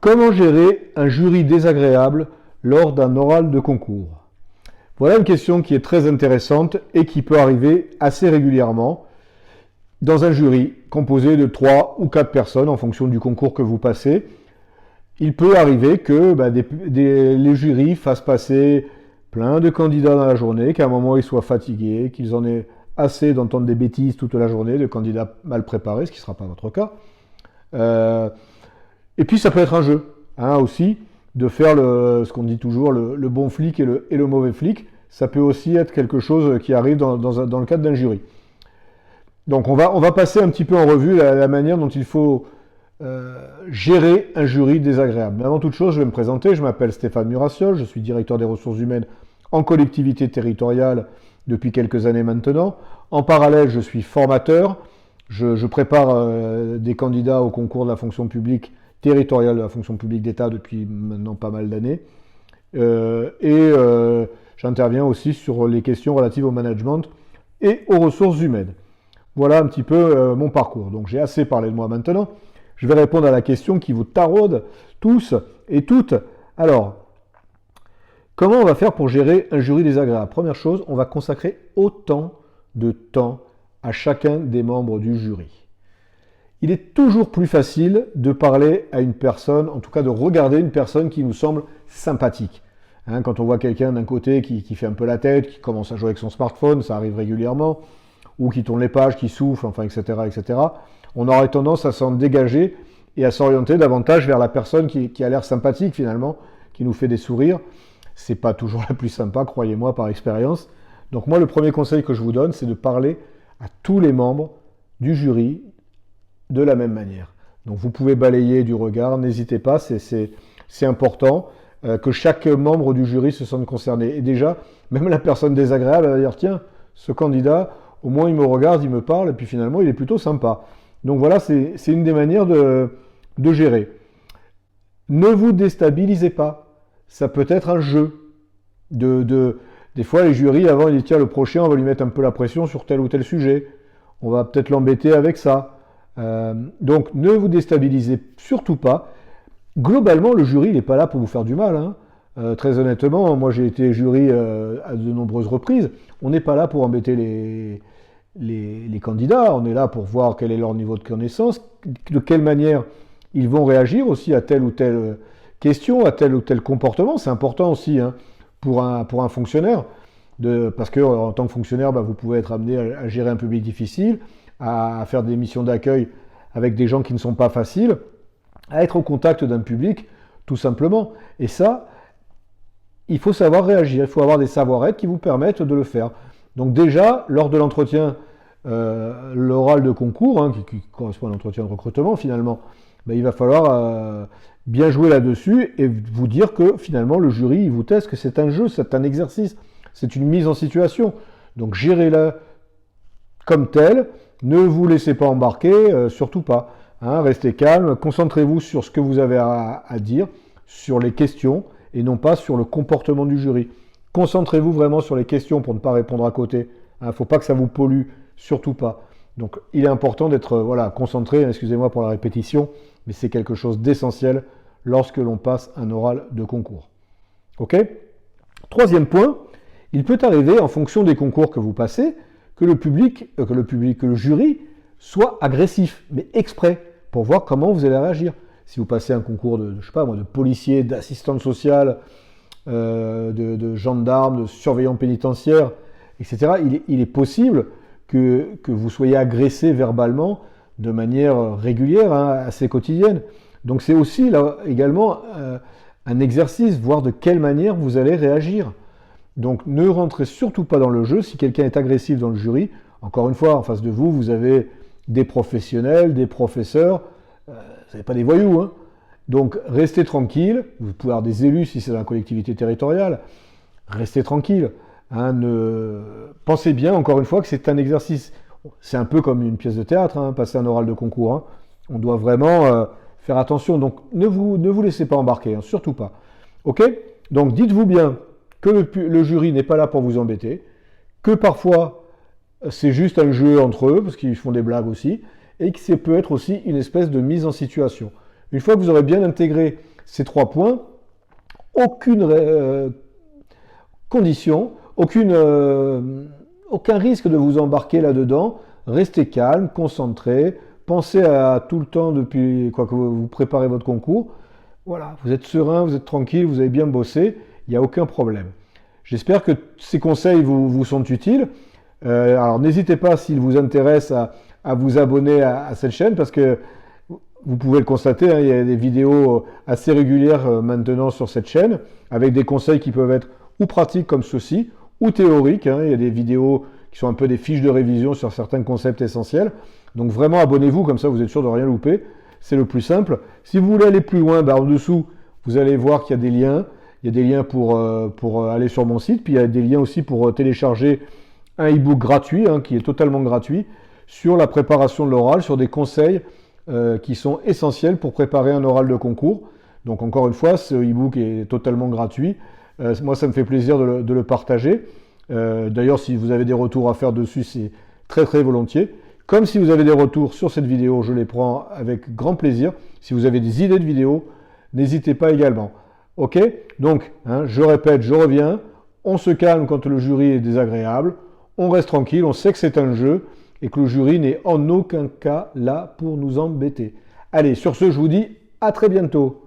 Comment gérer un jury désagréable lors d'un oral de concours? Voilà une question qui est très intéressante et qui peut arriver assez régulièrement dans un jury composé de 3 ou 4 personnes en fonction du concours que vous passez. Il peut arriver que les jurys fassent passer plein de candidats dans la journée, qu'à un moment ils soient fatigués, qu'ils en aient assez d'entendre des bêtises toute la journée, de candidats mal préparés, ce qui ne sera pas votre cas. Et puis ça peut être un jeu, aussi, de faire ce qu'on dit toujours, le bon flic et le mauvais flic. Ça peut aussi être quelque chose qui arrive dans le cadre d'un jury. Donc on va passer un petit peu en revue la manière dont il faut gérer un jury désagréable. Mais avant toute chose, je vais me présenter. Je m'appelle Stéphane Murassiol, je suis directeur des ressources humaines en collectivité territoriale depuis quelques années maintenant. En parallèle, je suis formateur. Je prépare des candidats au concours de la fonction publique territoriale de la fonction publique d'État depuis maintenant pas mal d'années. J'interviens aussi sur les questions relatives au management et aux ressources humaines. Voilà un petit peu mon parcours. Donc j'ai assez parlé de moi maintenant. Je vais répondre à la question qui vous taraude tous et toutes. Alors, comment on va faire pour gérer un jury désagréable? Première chose, on va consacrer autant de temps à chacun des membres du jury. Il est toujours plus facile de parler à une personne, en tout cas de regarder une personne qui nous semble sympathique. Quand on voit quelqu'un d'un côté qui fait un peu la tête, qui commence à jouer avec son smartphone, ça arrive régulièrement, ou qui tourne les pages, qui souffle, enfin, etc., etc., on aurait tendance à s'en dégager et à s'orienter davantage vers la personne qui a l'air sympathique finalement, qui nous fait des sourires. C'est pas toujours la plus sympa, croyez-moi, par expérience. Donc moi, le premier conseil que je vous donne, c'est de parler à tous les membres du jury de la même manière. Donc vous pouvez balayer du regard, n'hésitez pas, c'est important que chaque membre du jury se sente concerné. Et déjà, même la personne désagréable va dire, tiens, ce candidat, au moins il me regarde, il me parle, et puis finalement il est plutôt sympa. Donc voilà, c'est une des manières de gérer. Ne vous déstabilisez pas. Ça peut être un jeu. Des fois, les jurys, avant, ils disent, tiens, le prochain, on va lui mettre un peu la pression sur tel ou tel sujet. On va peut-être l'embêter avec ça. Donc, ne vous déstabilisez surtout pas. Globalement, le jury, il n'est pas là pour vous faire du mal. Très honnêtement, moi, j'ai été jury à de nombreuses reprises. On n'est pas là pour embêter les candidats, on est là pour voir quel est leur niveau de connaissance, de quelle manière ils vont réagir aussi à telle ou telle question, à tel ou tel comportement. C'est important aussi pour un fonctionnaire, parce que en tant que fonctionnaire, vous pouvez être amené à gérer un public difficile, à faire des missions d'accueil avec des gens qui ne sont pas faciles, à être au contact d'un public, tout simplement. Et ça, il faut savoir réagir, il faut avoir des savoir-être qui vous permettent de le faire. Donc déjà, lors de l'entretien, l'oral de concours, qui correspond à l'entretien de recrutement finalement, il va falloir bien jouer là-dessus et vous dire que finalement le jury, il vous teste que c'est un jeu, c'est un exercice, c'est une mise en situation. Donc gérez-la comme tel, ne vous laissez pas embarquer, surtout pas. Restez calme, concentrez-vous sur ce que vous avez à dire, sur les questions et non pas sur le comportement du jury. Concentrez-vous vraiment sur les questions pour ne pas répondre à côté. Il ne faut pas que ça vous pollue, surtout pas. Donc il est important d'être concentré, excusez-moi pour la répétition, mais c'est quelque chose d'essentiel lorsque l'on passe un oral de concours. Ok ? Troisième point, il peut arriver en fonction des concours que vous passez que le jury soit agressif, mais exprès, pour voir comment vous allez réagir. Si vous passez un concours de policier, d'assistante sociale, de gendarmes, de surveillants pénitentiaires, etc., il est possible que vous soyez agressé verbalement de manière régulière, assez quotidienne. Donc c'est aussi là également un exercice, voir de quelle manière vous allez réagir. Donc ne rentrez surtout pas dans le jeu. Si quelqu'un est agressif dans le jury, encore une fois, en face de vous, vous avez des professionnels, des professeurs, vous n'avez pas des voyous, Donc restez tranquille, vous pouvez avoir des élus si c'est dans la collectivité territoriale, restez tranquille. Pensez bien, encore une fois, que c'est un exercice. C'est un peu comme une pièce de théâtre, passer un oral de concours. On doit vraiment faire attention. Donc ne vous laissez pas embarquer, surtout pas. Ok ? Donc dites-vous bien que le jury n'est pas là pour vous embêter, que parfois c'est juste un jeu entre eux, parce qu'ils font des blagues aussi, et que ça peut être aussi une espèce de mise en situation. Une fois que vous aurez bien intégré ces 3 points, aucune condition, aucun risque de vous embarquer là-dedans. Restez calme, concentré, pensez à tout le temps depuis quoi que vous préparez votre concours. Voilà, vous êtes serein, vous êtes tranquille, vous avez bien bossé, il n'y a aucun problème. J'espère que ces conseils vous sont utiles. Alors n'hésitez pas, s'il vous intéresse, à vous abonner à cette chaîne, parce que vous pouvez le constater, hein, il y a des vidéos assez régulières maintenant sur cette chaîne, avec des conseils qui peuvent être ou pratiques comme ceci, ou théoriques. Hein. Il y a des vidéos qui sont un peu des fiches de révision sur certains concepts essentiels. Donc vraiment, abonnez-vous, comme ça vous êtes sûr de rien louper. C'est le plus simple. Si vous voulez aller plus loin, en dessous, vous allez voir qu'il y a des liens. Il y a des liens pour aller sur mon site, puis il y a des liens aussi pour télécharger un e-book gratuit, hein, qui est totalement gratuit, sur la préparation de l'oral, sur des conseils qui sont essentiels pour préparer un oral de concours. Donc encore une fois, ce e-book est totalement gratuit. Moi, ça me fait plaisir de le partager. D'ailleurs, si vous avez des retours à faire dessus, c'est très très volontiers. Comme si vous avez des retours sur cette vidéo, je les prends avec grand plaisir. Si vous avez des idées de vidéos, n'hésitez pas également. Ok? Donc, hein, je répète, je reviens. On se calme quand le jury est désagréable. On reste tranquille, on sait que c'est un jeu et que le jury n'est en aucun cas là pour nous embêter. Allez, sur ce, je vous dis à très bientôt.